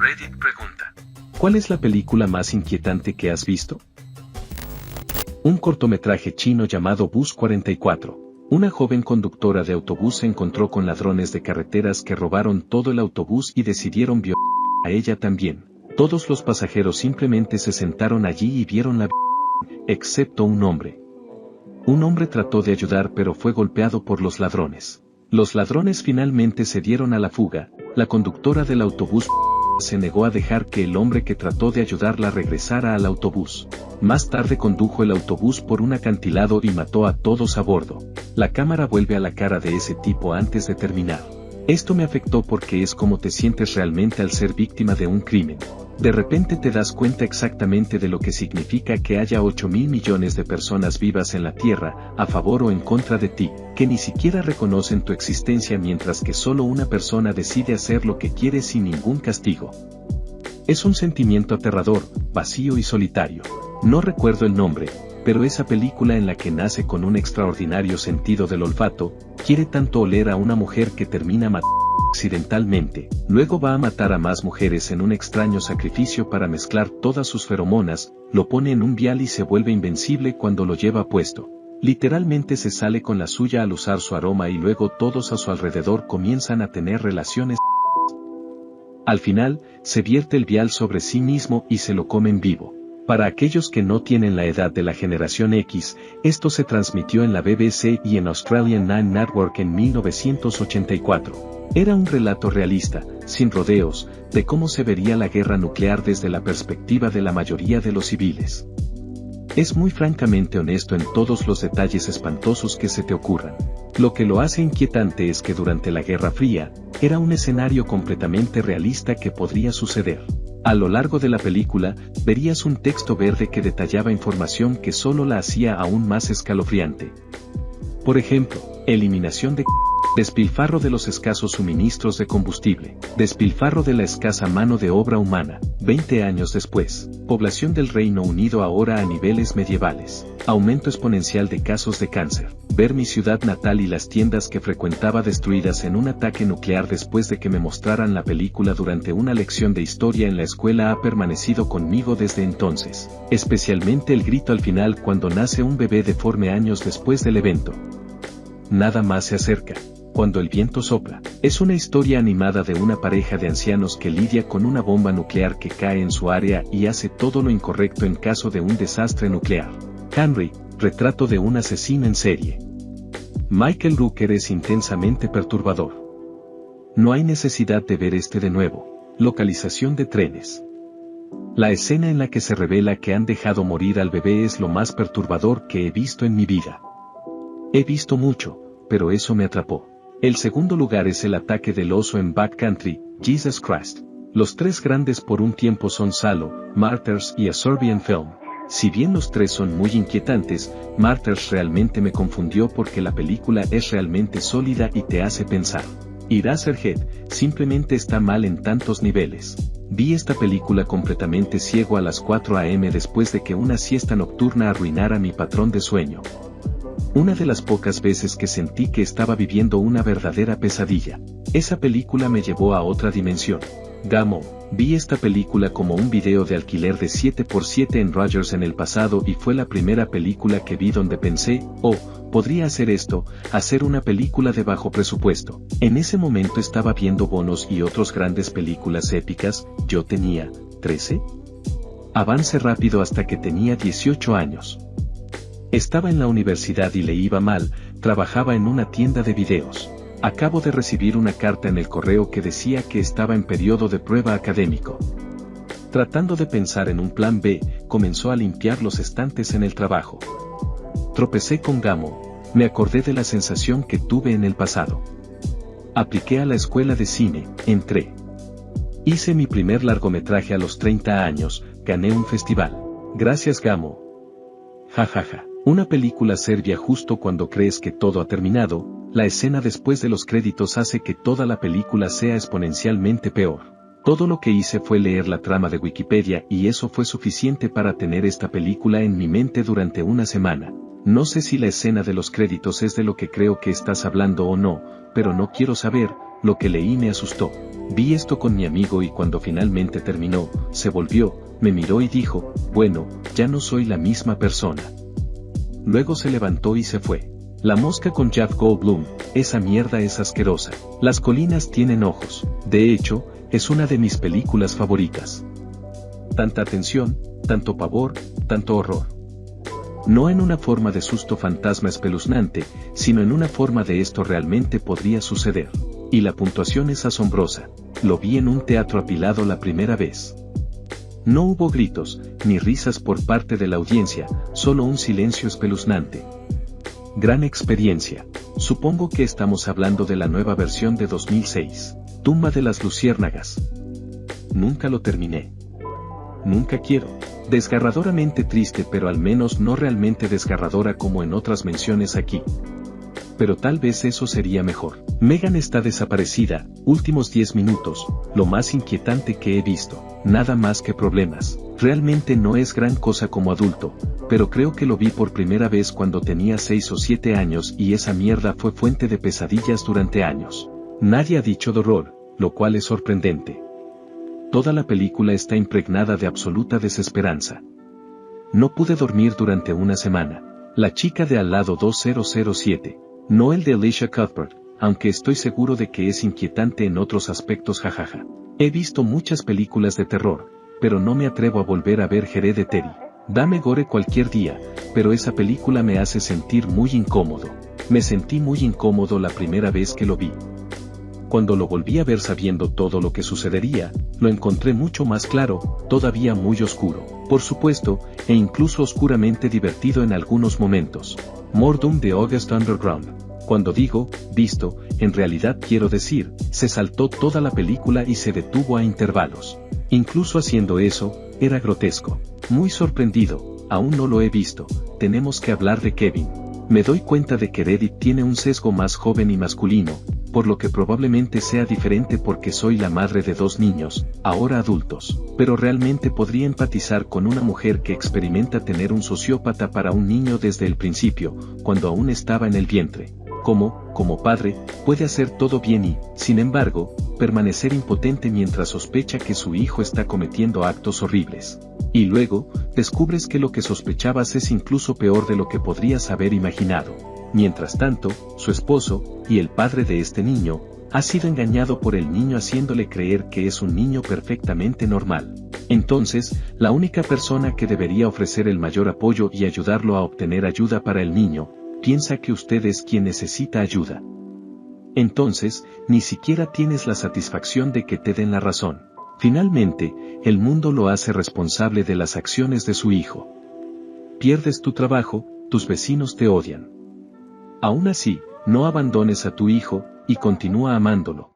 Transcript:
Reddit pregunta: ¿cuál es la película más inquietante que has visto? Un cortometraje chino llamado Bus 44. Una joven conductora de autobús se encontró con ladrones de carreteras que robaron todo el autobús y decidieron violar a ella también. Todos los pasajeros simplemente se sentaron allí y vieron la excepto un hombre. Un hombre trató de ayudar pero fue golpeado por los ladrones. Los ladrones finalmente se dieron a la fuga. La conductora del autobús se negó a dejar que el hombre que trató de ayudarla regresara al autobús. Más tarde condujo el autobús por un acantilado y mató a todos a bordo. La cámara vuelve a la cara de ese tipo antes de terminar. Esto me afectó porque es como te sientes realmente al ser víctima de un crimen. De repente te das cuenta exactamente de lo que significa que haya 8.000 millones de personas vivas en la Tierra, a favor o en contra de ti, que ni siquiera reconocen tu existencia mientras que solo una persona decide hacer lo que quiere sin ningún castigo. Es un sentimiento aterrador, vacío y solitario. No recuerdo el nombre, pero esa película en la que nace con un extraordinario sentido del olfato, quiere tanto oler a una mujer que termina matando accidentalmente, luego va a matar a más mujeres en un extraño sacrificio para mezclar todas sus feromonas, lo pone en un vial y se vuelve invencible cuando lo lleva puesto. Literalmente se sale con la suya al usar su aroma y luego todos a su alrededor comienzan a tener relaciones. Al final, se vierte el vial sobre sí mismo y se lo comen vivo. Para aquellos que no tienen la edad de la generación X, esto se transmitió en la BBC y en Australian Nine Network en 1984. Era un relato realista, sin rodeos, de cómo se vería la guerra nuclear desde la perspectiva de la mayoría de los civiles. Es muy francamente honesto en todos los detalles espantosos que se te ocurran. Lo que lo hace inquietante es que durante la Guerra Fría, era un escenario completamente realista que podría suceder. A lo largo de la película, verías un texto verde que detallaba información que solo la hacía aún más escalofriante. Por ejemplo, eliminación de despilfarro de los escasos suministros de combustible, despilfarro de la escasa mano de obra humana, 20 años después, población del Reino Unido ahora a niveles medievales, aumento exponencial de casos de cáncer, ver mi ciudad natal y las tiendas que frecuentaba destruidas en un ataque nuclear después de que me mostraran la película durante una lección de historia en la escuela ha permanecido conmigo desde entonces, especialmente el grito al final cuando nace un bebé deforme años después del evento. Nada más se acerca. Cuando el viento sopla, es una historia animada de una pareja de ancianos que lidia con una bomba nuclear que cae en su área y hace todo lo incorrecto en caso de un desastre nuclear. Henry, retrato de un asesino en serie. Michael Rooker es intensamente perturbador. No hay necesidad de ver este de nuevo. Localización de trenes. La escena en la que se revela que han dejado morir al bebé es lo más perturbador que he visto en mi vida. He visto mucho, pero eso me atrapó. El segundo lugar es el ataque del oso en Backcountry, Jesus Christ. Los tres grandes por un tiempo son Salo, Martyrs y A Serbian Film. Si bien los tres son muy inquietantes, Martyrs realmente me confundió porque la película es realmente sólida y te hace pensar. Y Razorhead simplemente está mal en tantos niveles. Vi esta película completamente ciego a las 4 a.m. después de que una siesta nocturna arruinara mi patrón de sueño. Una de las pocas veces que sentí que estaba viviendo una verdadera pesadilla. Esa película me llevó a otra dimensión. Gamo, vi esta película como un video de alquiler de 7x7 en Rogers en el pasado y fue la primera película que vi donde pensé, oh, podría hacer esto, hacer una película de bajo presupuesto. En ese momento estaba viendo Bonos y otras grandes películas épicas, yo tenía, 13. Avance rápido hasta que tenía 18 años. Estaba en la universidad y le iba mal, trabajaba en una tienda de videos. Acabo de recibir una carta en el correo que decía que estaba en periodo de prueba académico. Tratando de pensar en un plan B, comenzó a limpiar los estantes en el trabajo. Tropecé con Gamo, me acordé de la sensación que tuve en el pasado. Apliqué a la escuela de cine, entré. Hice mi primer largometraje a los 30 años, gané un festival. Gracias Gamo. Jajaja. Una película serbia justo cuando crees que todo ha terminado, la escena después de los créditos hace que toda la película sea exponencialmente peor. Todo lo que hice fue leer la trama de Wikipedia y eso fue suficiente para tener esta película en mi mente durante una semana. No sé si la escena de los créditos es de lo que creo que estás hablando o no, pero no quiero saber, lo que leí me asustó. Vi esto con mi amigo y cuando finalmente terminó, se volvió, me miró y dijo, bueno, ya no soy la misma persona. Luego se levantó y se fue. La mosca con Jeff Goldblum, esa mierda es asquerosa. Las colinas tienen ojos. De hecho, es una de mis películas favoritas. Tanta atención, tanto pavor, tanto horror. No en una forma de susto fantasma espeluznante, sino en una forma de esto realmente podría suceder. Y la puntuación es asombrosa. Lo vi en un teatro apilado la primera vez. No hubo gritos, ni risas por parte de la audiencia, solo un silencio espeluznante. Gran experiencia. Supongo que estamos hablando de la nueva versión de 2006. Tumba de las luciérnagas. Nunca lo terminé. Nunca quiero. Desgarradoramente triste, pero al menos no realmente desgarradora como en otras menciones aquí. Pero tal vez eso sería mejor. Megan está desaparecida, últimos 10 minutos, lo más inquietante que he visto. Nada más que problemas. Realmente no es gran cosa como adulto, pero creo que lo vi por primera vez cuando tenía 6 o 7 años y esa mierda fue fuente de pesadillas durante años. Nadie ha dicho de horror, lo cual es sorprendente. Toda la película está impregnada de absoluta desesperanza. No pude dormir durante una semana. La chica de al lado 2007. No el de Alicia Cuthbert, aunque estoy seguro de que es inquietante en otros aspectos jajaja. He visto muchas películas de terror, pero no me atrevo a volver a ver Hereditary. Dame gore cualquier día, pero esa película me hace sentir muy incómodo. Me sentí muy incómodo la primera vez que lo vi. Cuando lo volví a ver sabiendo todo lo que sucedería, lo encontré mucho más claro, todavía muy oscuro, por supuesto, e incluso oscuramente divertido en algunos momentos. More Doom de August Underground. Cuando digo, visto, en realidad quiero decir, se saltó toda la película y se detuvo a intervalos. Incluso haciendo eso, era grotesco. Muy sorprendido, aún no lo he visto, tenemos que hablar de Kevin. Me doy cuenta de que Reddit tiene un sesgo más joven y masculino, por lo que probablemente sea diferente porque soy la madre de 2 niños, ahora adultos, pero realmente podría empatizar con una mujer que experimenta tener un sociópata para un niño desde el principio, cuando aún estaba en el vientre. Como padre, puede hacer todo bien y, sin embargo, permanecer impotente mientras sospecha que su hijo está cometiendo actos horribles. Y luego, descubres que lo que sospechabas es incluso peor de lo que podrías haber imaginado. Mientras tanto, su esposo, y el padre de este niño, ha sido engañado por el niño haciéndole creer que es un niño perfectamente normal. Entonces, la única persona que debería ofrecer el mayor apoyo y ayudarlo a obtener ayuda para el niño, piensa que usted es quien necesita ayuda. Entonces, ni siquiera tienes la satisfacción de que te den la razón. Finalmente, el mundo lo hace responsable de las acciones de su hijo. Pierdes tu trabajo, tus vecinos te odian. Aún así, no abandones a tu hijo, y continúa amándolo.